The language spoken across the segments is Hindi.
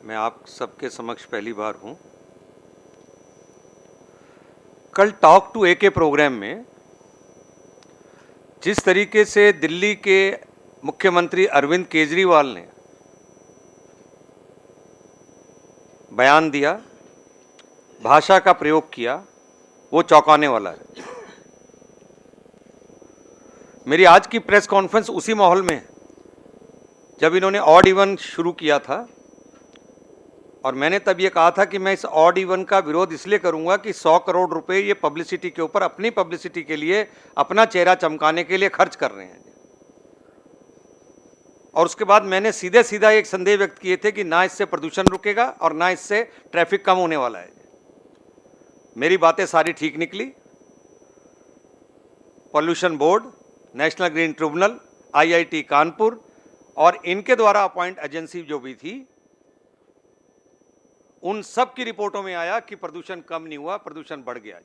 मैं आप सबके समक्ष पहली बार हूं। कल टॉक टू एके प्रोग्राम में जिस तरीके से दिल्ली के मुख्यमंत्री अरविंद केजरीवाल ने बयान दिया, भाषा का प्रयोग किया, वो चौंकाने वाला है। मेरी आज की प्रेस कॉन्फ्रेंस उसी माहौल में है जब इन्होंने ऑड इवन शुरू किया था, और मैंने तब ये कहा था कि मैं इस ऑड इवन का विरोध इसलिए करूंगा कि 100 करोड़ रुपए ये पब्लिसिटी के ऊपर, अपनी पब्लिसिटी के लिए, अपना चेहरा चमकाने के लिए खर्च कर रहे हैं। और उसके बाद मैंने सीधे सीधा एक संदेह व्यक्त किए थे कि ना इससे प्रदूषण रुकेगा और ना इससे ट्रैफिक कम होने वाला है। मेरी बातें सारी ठीक निकली। Pollution board, national green tribunal, IIT Kanpur और इनके द्वारा अपॉइंट एजेंसी जो भी थी, उन सब की रिपोर्टों में आया कि प्रदूषण कम नहीं हुआ, प्रदूषण बढ़ गया।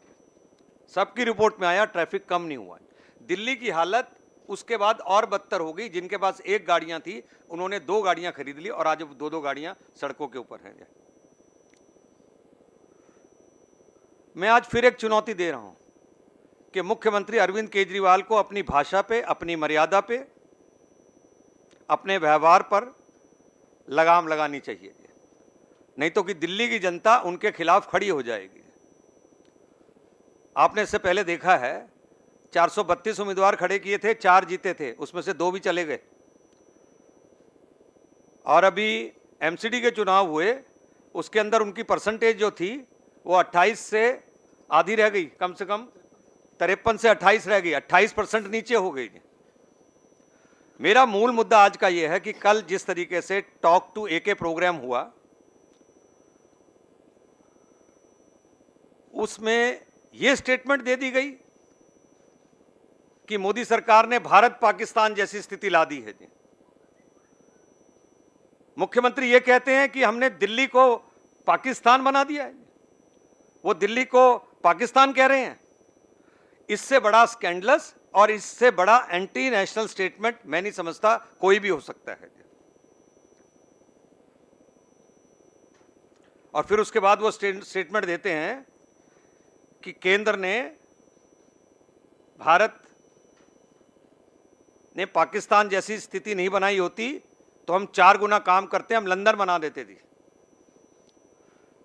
सबकी रिपोर्ट में आया ट्रैफिक कम नहीं हुआ। दिल्ली की हालत उसके बाद और बदतर हो गई। जिनके पास एक गाड़ियां थी उन्होंने 2 गाड़ियां खरीद ली और आज 2-2 गाड़ियां सड़कों के ऊपर हैं। मैं आज फिर एक चुनौती दे रहा हूं कि मुख्यमंत्री अरविंद केजरीवाल को अपनी भाषा पे, अपनी मर्यादा पे, अपने व्यवहार पर लगाम लगानी चाहिए, नहीं तो कि दिल्ली की जनता उनके खिलाफ खड़ी हो जाएगी। आपने इससे पहले देखा है 432 उम्मीदवार खड़े किए थे, 4 जीते थे, उसमें से 2 भी चले गए। और अभी एमसीडी के चुनाव हुए, उसके अंदर उनकी परसेंटेज जो थी वो 28 से आधी रह गई, कम से कम 53 से 28 रह गई, 28% नीचे हो गई। मेरा मूल मुद्दा आज का यह है कि कल जिस तरीके से टॉक टू एके प्रोग्राम हुआ, उसमें यह स्टेटमेंट दे दी गई कि मोदी सरकार ने भारत पाकिस्तान जैसी स्थिति ला दी है। मुख्यमंत्री यह कहते हैं कि हमने दिल्ली को पाकिस्तान बना दिया है, वो दिल्ली को पाकिस्तान कह रहे हैं। इससे बड़ा स्कैंडलस और इससे बड़ा एंटी नेशनल स्टेटमेंट मैं नहीं समझता कोई भी हो सकता है। और फिर उसके बाद वो स्टेटमेंट देते हैं कि केंद्र ने, भारत ने पाकिस्तान जैसी स्थिति नहीं बनाई होती तो हम 4 गुना काम करते, हम लंदन बना देते थे।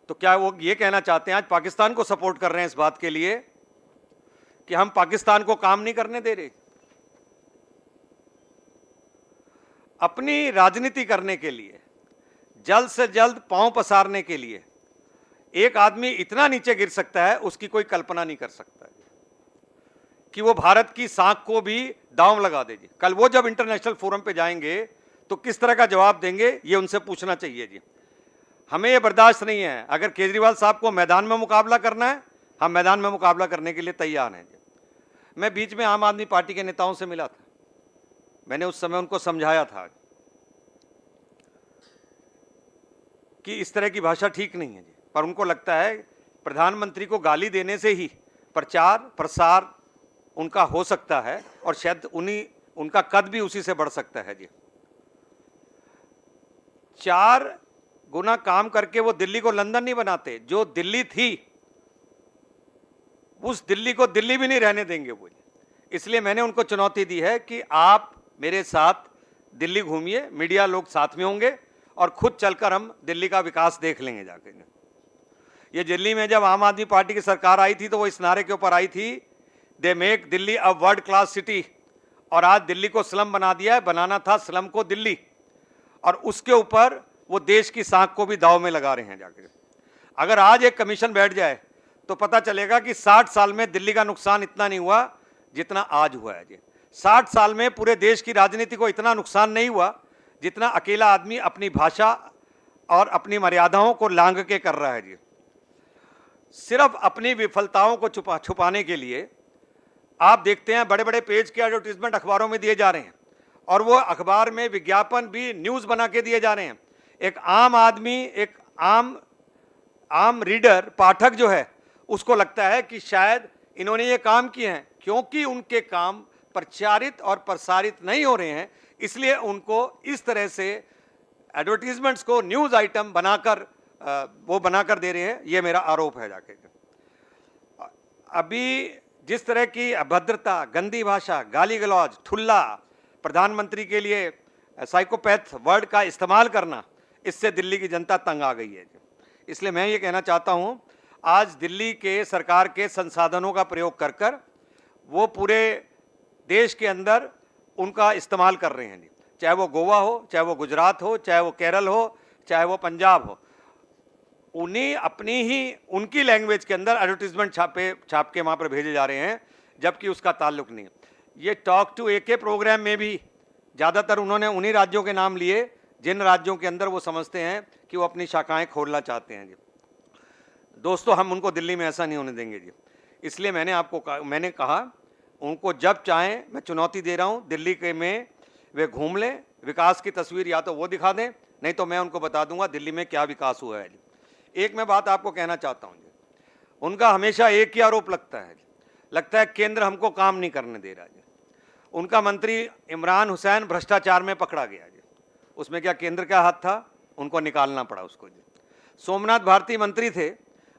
तो क्या वो ये कहना चाहते हैं, आज पाकिस्तान को सपोर्ट कर रहे हैं इस बात के लिए कि हम पाकिस्तान को काम नहीं करने दे रहे? अपनी राजनीति करने के लिए, जल्द से जल्द पांव पसारने के लिए एक आदमी इतना नीचे गिर सकता है, उसकी कोई कल्पना नहीं कर सकता कि वो भारत की साख को भी दांव लगा देगी। कल वो जब इंटरनेशनल फोरम पे जाएंगे तो किस तरह का जवाब देंगे, ये उनसे पूछना चाहिए जी। हमें ये बर्दाश्त नहीं है। अगर केजरीवाल साहब को मैदान में मुकाबला करना है, हम मैदान में मुकाबला करने के लिए तैयार हैं। मैं बीच में आम आदमी पार्टी के नेताओं से मिला था, मैंने उस समय उनको समझाया था कि इस तरह की भाषा ठीक नहीं है जी, पर उनको लगता है प्रधानमंत्री को गाली देने से ही प्रचार प्रसार उनका हो सकता है और शायद उनका कद भी उसी से बढ़ सकता है जी। 4 गुना काम करके वो दिल्ली को लंदन नहीं बनाते। जो दिल्ली थी उस दिल्ली को दिल्ली भी नहीं रहने देंगे वो। इसलिए मैंने उनको चुनौती दी है कि आप मेरे साथ दिल्ली घूमिए, मीडिया लोग साथ में होंगे और खुद चलकर हम दिल्ली का विकास देख लेंगे जाकर। ये दिल्ली में जब आम आदमी पार्टी की सरकार आई थी तो वो इस नारे के ऊपर आई थी, they make Delhi a world class city. और आज दिल्ली को स्लम बना दिया है, बनाना था स्लम को दिल्ली, और उसके ऊपर वो देश की साख को भी दांव में लगा रहे हैं जाकर। अगर आज एक कमीशन बैठ जाए तो पता चलेगा कि 60 साल में दिल्ली का नुकसान इतना नहीं हुआ जितना आज हुआ है जी। 60 साल में पूरे देश की राजनीति को इतना नुकसान नहीं हुआ जितना अकेला आदमी अपनी भाषा और अपनी मर्यादाओं को लांघ के कर रहा है जी। सिर्फ अपनी विफलताओं को छुपाने के लिए आप देखते हैं बड़े बड़े पेज के एडवर्टीजमेंट अखबारों में दिए जा रहे हैं, और वो अखबार में विज्ञापन भी न्यूज बना के दिए जा रहे हैं। एक आम आदमी, एक आम रीडर, पाठक जो है, उसको लगता है कि शायद इन्होंने ये काम किए हैं, क्योंकि उनके काम प्रचारित और प्रसारित नहीं हो रहे हैं, इसलिए उनको इस तरह से एडवर्टीजमेंट्स को न्यूज़ आइटम बनाकर वो बनाकर दे रहे हैं, ये मेरा आरोप है जाके। अभी जिस तरह की अभद्रता, गंदी भाषा, गाली गलौज, ठुल्ला, प्रधानमंत्री के लिए साइकोपैथ वर्ड का इस्तेमाल करना, इससे दिल्ली की जनता तंग आ गई है। इसलिए मैं ये कहना चाहता हूँ, आज दिल्ली के सरकार के संसाधनों का प्रयोग कर कर वो पूरे देश के अंदर उनका इस्तेमाल कर रहे हैं, चाहे वो गोवा हो, चाहे वो गुजरात हो, चाहे वो केरल हो, चाहे वो पंजाब हो। उन्हीं अपनी ही उनकी लैंग्वेज के अंदर एडवर्टीजमेंट छाप के वहाँ पर भेजे जा रहे हैं, जबकि उसका ताल्लुक नहीं है। ये टॉक टू एके प्रोग्राम में भी ज़्यादातर उन्होंने उन्हीं राज्यों के नाम लिए जिन राज्यों के अंदर वो समझते हैं कि वो अपनी शाखाएं खोलना चाहते हैं जी। दोस्तों, हम उनको दिल्ली में ऐसा नहीं होने देंगे जी। इसलिए मैंने कहा उनको जब चाहें, मैं चुनौती दे रहा हूँ, दिल्ली के में वे घूम लें, विकास की तस्वीर या तो वो दिखा दें, नहीं तो मैं उनको बता दूंगा दिल्ली में क्या विकास हुआ है जी। एक मैं बात आपको कहना चाहता हूँ जी, उनका हमेशा एक ही आरोप लगता है केंद्र हमको काम नहीं करने दे रहा जी। उनका मंत्री इमरान हुसैन भ्रष्टाचार में पकड़ा गया जी, उसमें क्या केंद्र का हाथ था? उनको निकालना पड़ा उसको जी। सोमनाथ भारती मंत्री थे,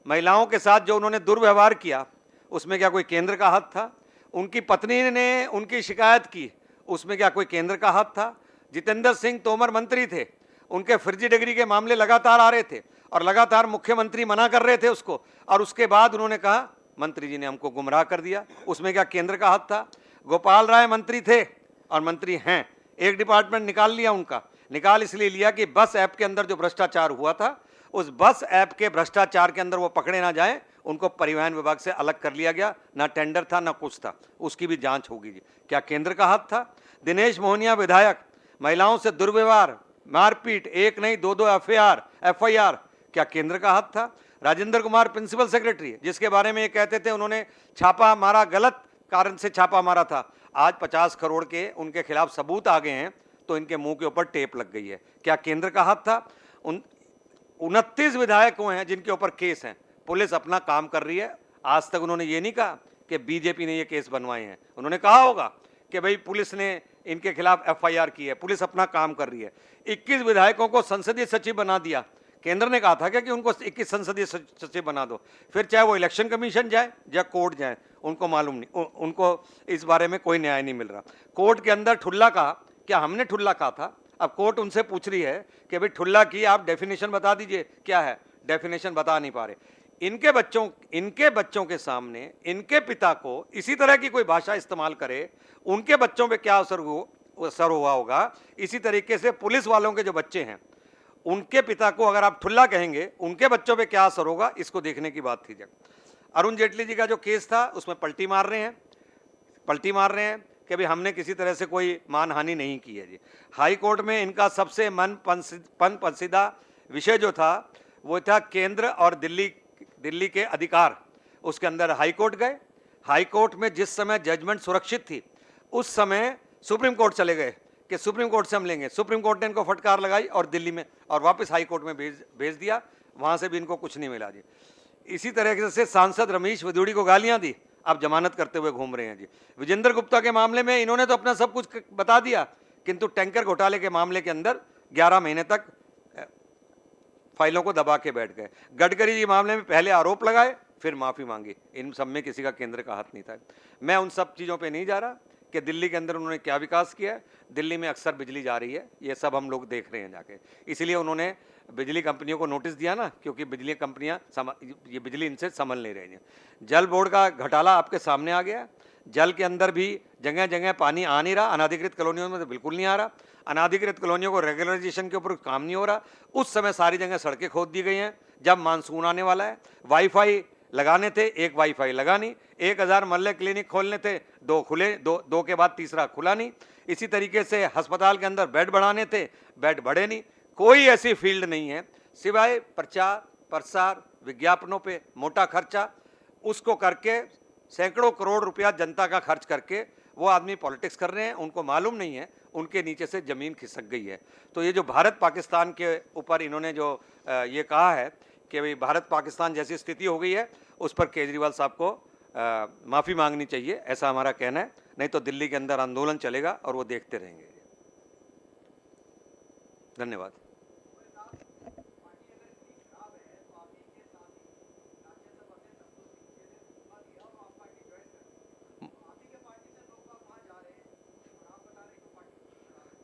महिलाओं के साथ जो उन्होंने दुर्व्यवहार किया, उसमें क्या कोई केंद्र का हाथ था? उनकी पत्नी ने उनकी शिकायत की, उसमें क्या कोई केंद्र का हाथ था? जितेंद्र सिंह तोमर मंत्री थे, उनके फर्जी डिग्री के मामले लगातार आ रहे थे और लगातार मुख्यमंत्री मना कर रहे थे उसको, और उसके बाद उन्होंने कहा मंत्री जी ने हमको गुमराह कर दिया, उसमें क्या केंद्र का हाथ था? गोपाल राय मंत्री थे और मंत्री हैं, एक डिपार्टमेंट निकाल लिया उनका। निकाल इसलिए लिया कि बस ऐप के अंदर जो भ्रष्टाचार हुआ था, उस बस ऐप के भ्रष्टाचार के अंदर वो पकड़े ना जाए, उनको परिवहन विभाग से अलग कर लिया गया। ना टेंडर था, ना कुछ था, उसकी भी जांच होगी जी। क्या केंद्र का हाथ था? दिनेश मोहनिया विधायक, महिलाओं से दुर्व्यवहार, मारपीट, एक नहीं दो FIR, क्या केंद्र का हाथ था? राजेंद्र कुमार प्रिंसिपल सेक्रेटरी, जिसके बारे में ये कहते थे उन्होंने छापा मारा, गलत कारण से छापा मारा था, आज 50 करोड़ के उनके खिलाफ सबूत आ गए हैं, तो इनके मुंह के ऊपर टेप लग गई है। क्या केंद्र का हाथ था? 29 विधायक हुए हैं जिनके ऊपर केस हैं, पुलिस अपना काम कर रही है। आज तक उन्होंने ये नहीं कहा कि बीजेपी ने ये केस बनवाए हैं, उन्होंने कहा होगा कि भाई पुलिस ने इनके खिलाफ FIR की है, पुलिस अपना काम कर रही है। 21 विधायकों को संसदीय सचिव बना दिया, केंद्र ने कहा था कि उनको 21 संसदीय सचिव बना दो, फिर चाहे वो इलेक्शन कमीशन जाए या कोर्ट जाए, उनको मालूम नहीं, उनको इस बारे में कोई न्याय नहीं मिल रहा। कोर्ट के अंदर ठुल्ला कहा, क्या हमने ठुल्ला कहा था? अब कोर्ट उनसे पूछ रही है कि भाई ठुल्ला की आप डेफिनेशन बता दीजिए, क्या है? डेफिनेशन बता नहीं पा रहे। इनके बच्चों के सामने इनके पिता को इसी तरह की कोई भाषा इस्तेमाल करे, उनके बच्चों पे क्या असर हुआ होगा। इसी तरीके से पुलिस वालों के जो बच्चे हैं, उनके पिता को अगर आप ठुल्ला कहेंगे, उनके बच्चों पे क्या असर होगा, इसको देखने की बात थी। जब अरुण जेटली जी का जो केस था, उसमें पलटी मार रहे हैं कि भाई हमने किसी तरह से कोई मानहानि नहीं की है जी। हाई कोर्ट में इनका सबसे मनपसंदीदा विषय जो था, वो था केंद्र और दिल्ली के अधिकार। उसके अंदर हाई कोर्ट गए, हाई कोर्ट में जिस समय जजमेंट सुरक्षित थी, उस समय सुप्रीम कोर्ट चले गए कि सुप्रीम कोर्ट से हम लेंगे। सुप्रीम कोर्ट ने इनको फटकार लगाई और दिल्ली में और वापस हाई कोर्ट में भेज दिया, वहाँ से भी इनको कुछ नहीं मिला जी। इसी तरह से सांसद रमेश विदुड़ी को गालियाँ दी, अब जमानत करते हुए घूम रहे हैं जी। विजेंद्र गुप्ता के मामले में इन्होंने तो अपना सब कुछ बता दिया, किंतु टैंकर घोटाले के मामले के अंदर 11 महीने तक फाइलों को दबा के बैठ गए। गडकरी जी मामले में पहले आरोप लगाए, फिर माफी मांगी, इन सब में किसी का केंद्र का हाथ नहीं था। मैं उन सब चीज़ों पे नहीं जा रहा कि दिल्ली के अंदर उन्होंने क्या विकास किया है। दिल्ली में अक्सर बिजली जा रही है, ये सब हम लोग देख रहे हैं जाके, इसलिए उन्होंने बिजली कंपनियों को नोटिस दिया ना, क्योंकि बिजली कंपनियां ये बिजली इनसे संभल नहीं रही हैं। जल बोर्ड का घोटाला आपके सामने आ गया, जल के अंदर भी जगह जगह पानी आ नहीं रहा, अनाधिकृत कॉलोनियों में तो बिल्कुल नहीं आ रहा, अनाधिकृत कॉलोनियों को रेगुलराइजेशन के ऊपर काम नहीं हो रहा। उस समय सारी जगह सड़कें खोद दी गई हैं, जब मानसून आने वाला है। वाईफाई लगाने थे, एक वाईफाई लगा नहीं। 1000 मोहल्ले क्लिनिक खोलने थे, 2 खुले, 2 के बाद तीसरा खुला नहीं। इसी तरीके से अस्पताल के अंदर बेड बढ़ाने थे, बेड बढ़े नहीं। कोई ऐसी फील्ड नहीं है सिवाय प्रचार प्रसार विज्ञापनों पे मोटा खर्चा, उसको करके सैकड़ों करोड़ रुपया जनता का खर्च करके वो आदमी पॉलिटिक्स कर रहे हैं। उनको मालूम नहीं है उनके नीचे से ज़मीन खिसक गई है। तो ये जो भारत पाकिस्तान के ऊपर इन्होंने जो ये कहा है कि भाई भारत पाकिस्तान जैसी स्थिति हो गई है, उस पर केजरीवाल साहब को माफ़ी मांगनी चाहिए, ऐसा हमारा कहना है। नहीं तो दिल्ली के अंदर आंदोलन चलेगा और वो देखते रहेंगे। धन्यवाद।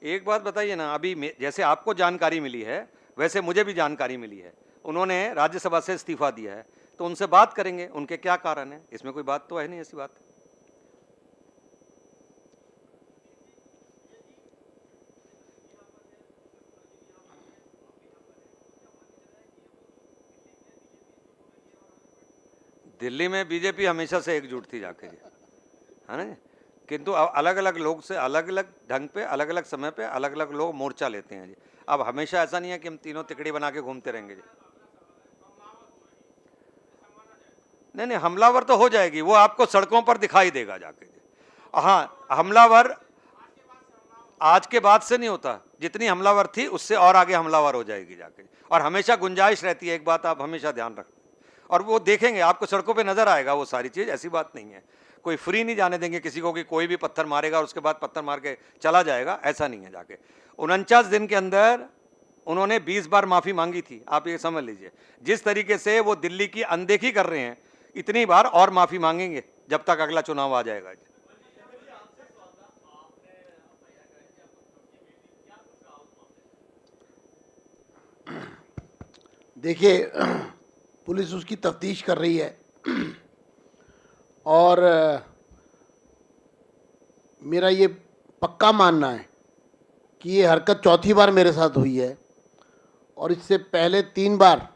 एक बात बताइए ना, अभी जैसे आपको जानकारी मिली है वैसे मुझे भी जानकारी मिली है, उन्होंने राज्यसभा से इस्तीफा दिया है, तो उनसे बात करेंगे उनके क्या कारण है, इसमें कोई बात तो है नहीं ऐसी बात। दिल्ली में बीजेपी हमेशा से एकजुट थी जाके जी, है ना, किंतु अलग अलग लोग से अलग अलग ढंग पे अलग अलग समय पे अलग अलग लोग मोर्चा लेते हैं जी। अब हमेशा ऐसा नहीं है कि हम तीनों तिकड़ी बना के घूमते रहेंगे जी। नहीं नहीं, हमलावर तो हो जाएगी, वो आपको सड़कों पर दिखाई देगा जाके जी। हाँ, हमलावर आज के बाद से नहीं होता, जितनी हमलावर थी उससे और आगे हमलावर हो जाएगी जाके, और हमेशा गुंजाइश रहती है, एक बात आप हमेशा ध्यान रखना, और वो देखेंगे आपको सड़कों पे नजर आएगा वो सारी चीज, ऐसी बात नहीं है। कोई फ्री नहीं जाने देंगे किसी को कि कोई भी पत्थर मारेगा और उसके बाद पत्थर मार के चला जाएगा, ऐसा नहीं है जाके। 49 दिन के अंदर उन्होंने 20 बार माफी मांगी थी, आप ये समझ लीजिए। जिस तरीके से वो दिल्ली की अनदेखी कर रहे हैं, इतनी बार और माफी मांगेंगे जब तक अगला चुनाव आ जाएगा। देखिए, पुलिस उसकी तफ्तीश कर रही है और मेरा ये पक्का मानना है कि ये हरकत चौथी बार मेरे साथ हुई है, और इससे पहले 3 बार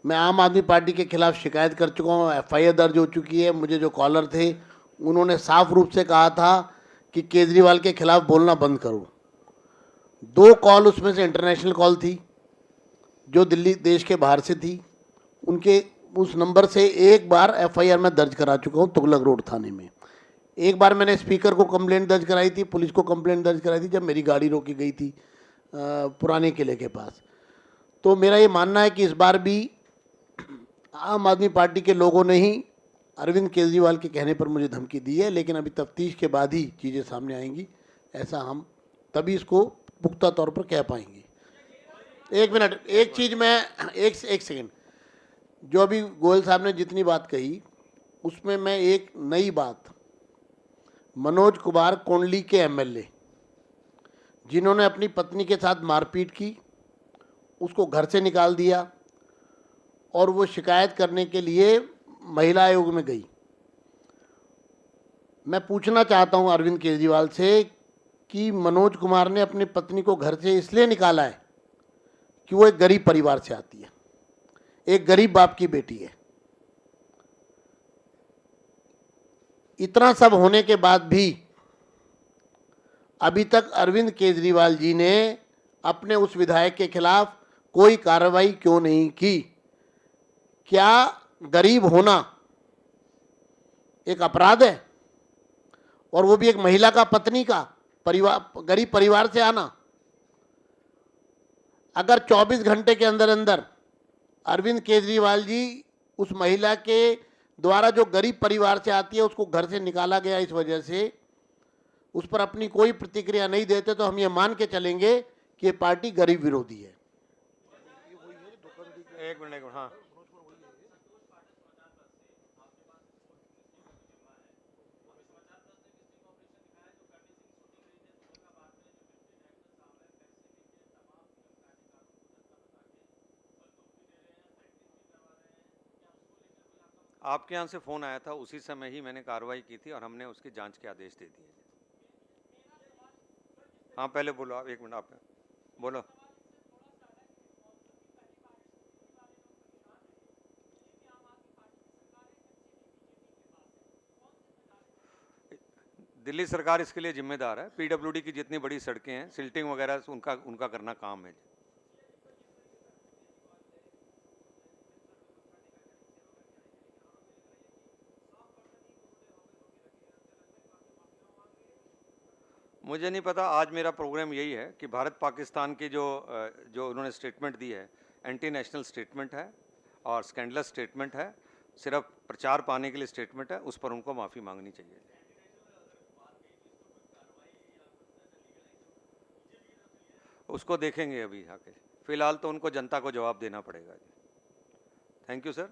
मैं आम आदमी पार्टी के खिलाफ शिकायत कर चुका हूँ, एफआईआर दर्ज हो चुकी है। मुझे जो कॉलर थे उन्होंने साफ रूप से कहा था कि केजरीवाल के खिलाफ बोलना बंद करो। 2 कॉल उसमें से इंटरनेशनल कॉल थी जो दिल्ली देश के बाहर से थी, उनके उस नंबर से एक बार एफआईआर में दर्ज करा चुका हूँ तुगलक रोड थाने में। एक बार मैंने स्पीकर को कंप्लेंट दर्ज कराई थी, पुलिस को कंप्लेंट दर्ज कराई थी जब मेरी गाड़ी रोकी गई थी पुराने किले के पास। तो मेरा ये मानना है कि इस बार भी आम आदमी पार्टी के लोगों ने ही अरविंद केजरीवाल के कहने पर मुझे धमकी दी है, लेकिन अभी तफ्तीश के बाद ही चीज़ें सामने आएंगी, ऐसा हम तभी इसको पुख्ता तौर पर कह पाएंगे। एक मिनट, एक चीज़ मैं एक सेकंड, जो अभी गोयल साहब ने जितनी बात कही उसमें मैं एक नई बात, मनोज कुमार कोंडली के एमएलए जिन्होंने अपनी पत्नी के साथ मारपीट की, उसको घर से निकाल दिया और वो शिकायत करने के लिए महिला आयोग में गई। मैं पूछना चाहता हूं अरविंद केजरीवाल से कि मनोज कुमार ने अपनी पत्नी को घर से इसलिए निकाला है कि वो एक गरीब परिवार से आती है, एक गरीब बाप की बेटी है। इतना सब होने के बाद भी अभी तक अरविंद केजरीवाल जी ने अपने उस विधायक के खिलाफ कोई कार्रवाई क्यों नहीं की? क्या गरीब होना एक अपराध है? और वो भी एक महिला का, पत्नी का, परिवार, गरीब परिवार से आना। अगर 24 घंटे के अंदर अंदर अरविंद केजरीवाल जी उस महिला के द्वारा जो गरीब परिवार से आती है उसको घर से निकाला गया इस वजह से, उस पर अपनी कोई प्रतिक्रिया नहीं देते, तो हम ये मान के चलेंगे कि ये पार्टी गरीब विरोधी है। एक मिनट, हाँ, आपके यहाँ से फ़ोन आया था, उसी समय ही मैंने कार्रवाई की थी और हमने उसकी जांच के आदेश दे दिए। हाँ, पहले बोलो आप, 1 मिनट आप बोलो। दिल्ली सरकार इसके लिए जिम्मेदार है, पीडब्ल्यूडी की जितनी बड़ी सड़कें हैं, सिल्टिंग वगैरह, उनका करना काम है। मुझे नहीं पता, आज मेरा प्रोग्राम यही है कि भारत पाकिस्तान की जो उन्होंने स्टेटमेंट दी है, एंटी नेशनल स्टेटमेंट है और स्कैंडलस स्टेटमेंट है, सिर्फ प्रचार पाने के लिए स्टेटमेंट है, उस पर उनको माफ़ी मांगनी चाहिए। उसको देखेंगे अभी आके, फिलहाल तो उनको जनता को जवाब देना पड़ेगा। Thank you sir.